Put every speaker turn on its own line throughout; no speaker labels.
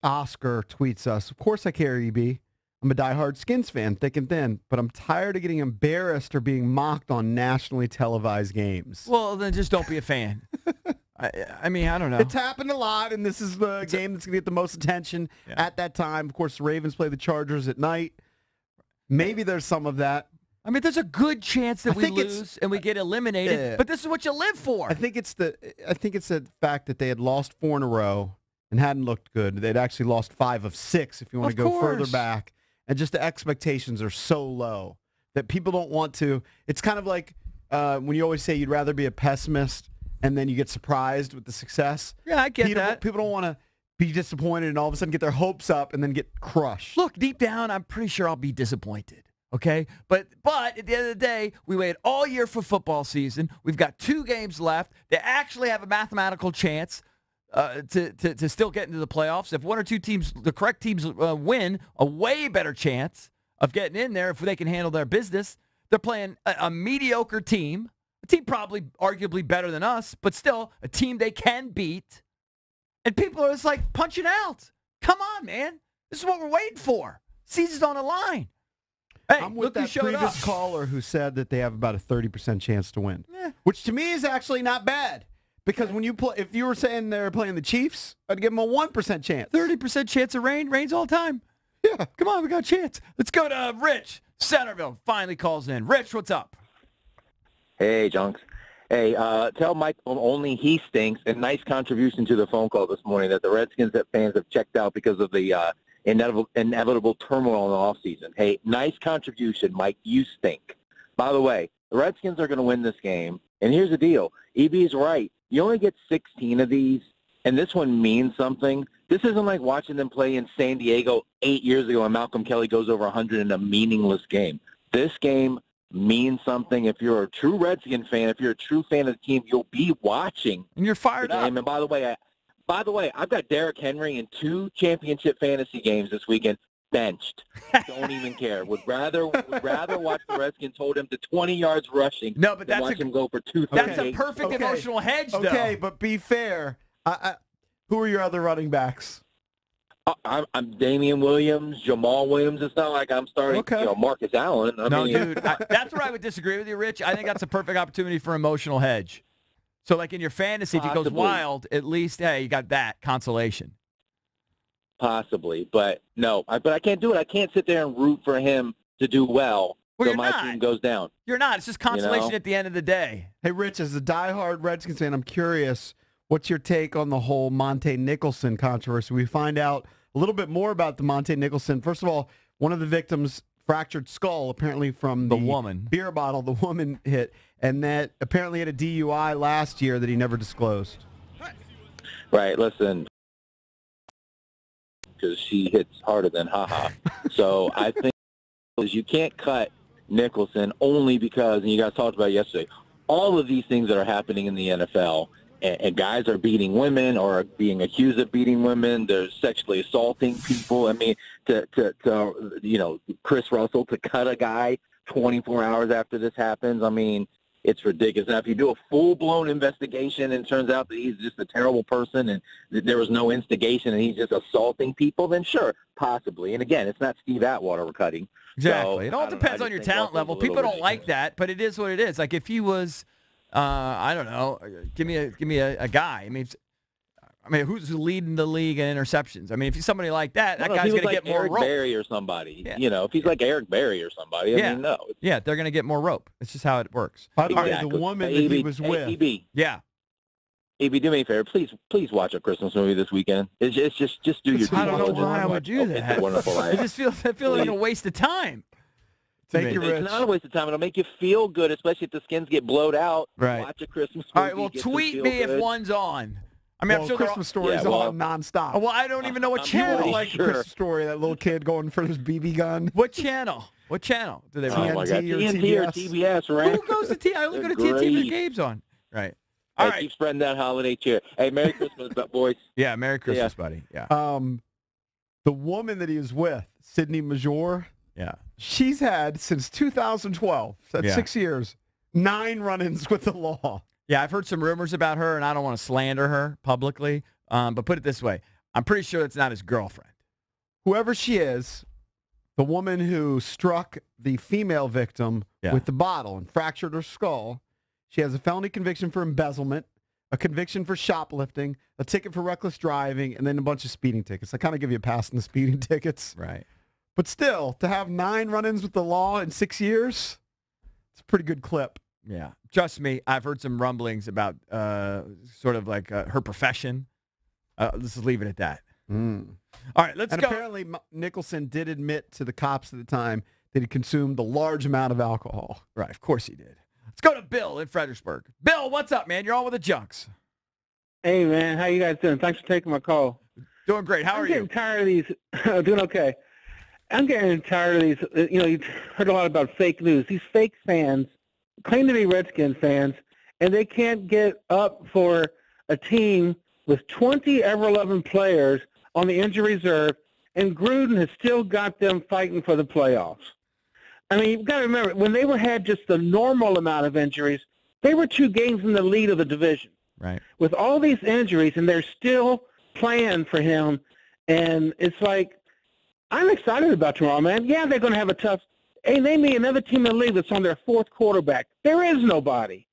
Oscar tweets us, of course I care, EB. I'm a diehard Skins fan, thick and thin, but I'm tired of getting embarrassed or being mocked on nationally televised games.
Well, then just don't be a fan. I mean, I don't know.
It's happened a lot, and this is the game that's going to get the most attention at that time. Of course, the Ravens play the Chargers at night. Maybe there's some of that.
I mean, there's a good chance that we lose and we get eliminated, but this is what you live for.
I think it's the fact that they had lost 4 in a row and hadn't looked good. They'd actually lost 5 of 6 if you want to go further back. And just the expectations are so low that people don't want to. It's kind of like when you always say you'd rather be a pessimist and then you get surprised with the success.
Yeah, I get that.
People don't want to be disappointed and all of a sudden get their hopes up and then get crushed.
Look, deep down, I'm pretty sure I'll be disappointed. Okay? But at the end of the day, we waited all year for football season. We've got 2 games left. They actually have a mathematical chance to still get into the playoffs. If 1 or 2 teams, the correct teams win, a way better chance of getting in there if they can handle their business. They're playing a mediocre team, a team probably arguably better than us, but still a team they can beat. And people are just like punching out. Come on, man. This is what we're waiting for. Season's on the line. Hey,
I'm with that previous caller who said that they have about a 30% chance to win, which to me is actually not bad. Because when you play, if you were saying they're playing the Chiefs, I'd give them a 1% chance.
30% chance of rain. Rains all the time. Yeah. Come on, we got a chance. Let's go to Rich. Centerville finally calls in. Rich, what's up?
Hey, Junks. Hey, tell Mike only he stinks, and nice contribution to the phone call this morning that the Redskins fans have checked out because of the inevitable turmoil in the offseason. Hey, nice contribution, Mike. You stink. By the way, the Redskins are going to win this game, and here's the deal. EB's right. You only get 16 of these, and this one means something. This isn't like watching them play in San Diego 8 years ago and Malcolm Kelly goes over 100 in a meaningless game. This game means something. If you're a true Redskin fan, if you're a true fan of the team, you'll be watching.
And you're fired up.
And by the way, I've got Derrick Henry in 2 championship fantasy games this weekend. Benched. Don't even care. Would rather watch the Redskins hold him to 20 yards rushing than watch him go for 238.
That's a perfect emotional hedge, though.
Okay, but be fair. Who are your other running backs?
I'm Damian Williams, Jamal Williams. It's not like I'm starting, Marcus Allen.
Dude, that's where I would disagree with you, Rich. I think that's a perfect opportunity for emotional hedge. So, like in your fantasy, if he goes wild, at least, hey, you got that consolation.
Possibly, but no. But I can't do it. I can't sit there and root for him to do well until my team goes down.
You're not. It's just consolation at the end of the day.
Hey, Rich, as a diehard Redskins fan, I'm curious, what's your take on the whole Monte Nicholson controversy? We find out a little bit more about the Monte Nicholson. First of all, one of the victims fractured skull, apparently from the
woman
beer bottle the woman hit, and that apparently had a DUI last year that he never disclosed.
Right, listen, because she hits harder than haha. So I think you can't cut Nicholson only because, and you guys talked about it yesterday, all of these things that are happening in the NFL, and guys are beating women or are being accused of beating women. They're sexually assaulting people. I mean, to Chris Russell to cut a guy 24 hours after this happens. I mean, it's ridiculous. Now, if you do a full-blown investigation and it turns out that he's just a terrible person and there was no instigation and he's just assaulting people, then sure, possibly. And again, it's not Steve Atwater we're cutting.
Exactly.
So,
it all depends on your talent level. People don't like that, but it is what it is. Like if he was, I don't know, give me a guy. I mean, who's leading the league in interceptions? I mean, if he's somebody like that, that guy's going to get more
Eric
rope.
Berry or somebody.
Yeah.
If he's like Eric Berry or somebody, I mean, no.
Yeah, they're going to get more rope. It's just how it works.
By the way, the woman that he was with.
EB.
Yeah.
EB, do me a favor. Please watch a Christmas movie this weekend. It's just do your due
I don't know
diligence.
why I would do that.
It's a Wonderful Life.
I feel like a waste of time.
Thank you, Rich.
It's not a waste of time. It'll make you feel good, especially if the Skins get blowed out.
Right.
Watch a Christmas movie.
All right, well, tweet me if one's on. I mean, I'm sure
Christmas Story is on nonstop.
Well, I don't even know what channel.
You like the Christmas Story, that little kid going for his BB gun.
What channel? What channel do they
run?
Oh
my God. TNT or TBS, right?
Who goes to TNT? I only go to TNT for the games on. Right.
All right. Keep spreading that holiday cheer. Hey, Merry Christmas, boys.
Yeah, Merry Christmas, buddy. Yeah.
The woman that he was with, Sydney Major.
Yeah.
She's had since 2012. So that's 6 years. 9 run-ins with the law.
Yeah, I've heard some rumors about her, and I don't want to slander her publicly. But put it this way. I'm pretty sure it's not his girlfriend.
Whoever she is, the woman who struck the female victim with the bottle and fractured her skull, she has a felony conviction for embezzlement, a conviction for shoplifting, a ticket for reckless driving, and then a bunch of speeding tickets. I kind of give you a pass on the speeding tickets.
Right.
But still, to have 9 run-ins with the law in 6 years, it's a pretty good clip.
Yeah. Trust me, I've heard some rumblings about sort of like her profession. Let's just leave it at that. All right, let's go.
Apparently, Nicholson did admit to the cops at the time that he consumed a large amount of alcohol.
Right, of course he did. Let's go to Bill in Fredericksburg. Bill, what's up, man? You're on with the Junks.
Hey, man. How you guys doing? Thanks for taking my call.
Doing great. How are you?
I'm getting tired of these. Doing okay. I'm getting tired of these. You've heard a lot about fake news. These fake fans claim to be Redskins fans, and they can't get up for a team with 20 ever-loving players on the injury reserve, and Gruden has still got them fighting for the playoffs. I mean, you've got to remember, when they had just the normal amount of injuries, they were 2 games in the lead of the division.
Right.
With all these injuries, and they're still playing for him, and it's like, I'm excited about tomorrow, man. Yeah, they're going to have a tough – hey, name me another team in the league that's on their 4th quarterback. There is nobody,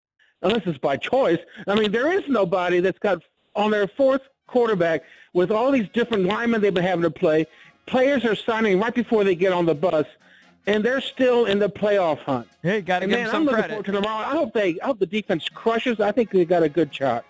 unless it's by choice. I mean, there is nobody that's got on their 4th quarterback with all these different linemen they've been having to play. Players are signing right before they get on the bus, and they're still in the playoff hunt.
Hey, got to give them some
I'm looking
credit.
forward to tomorrow. I hope the defense crushes. I think they got a good shot.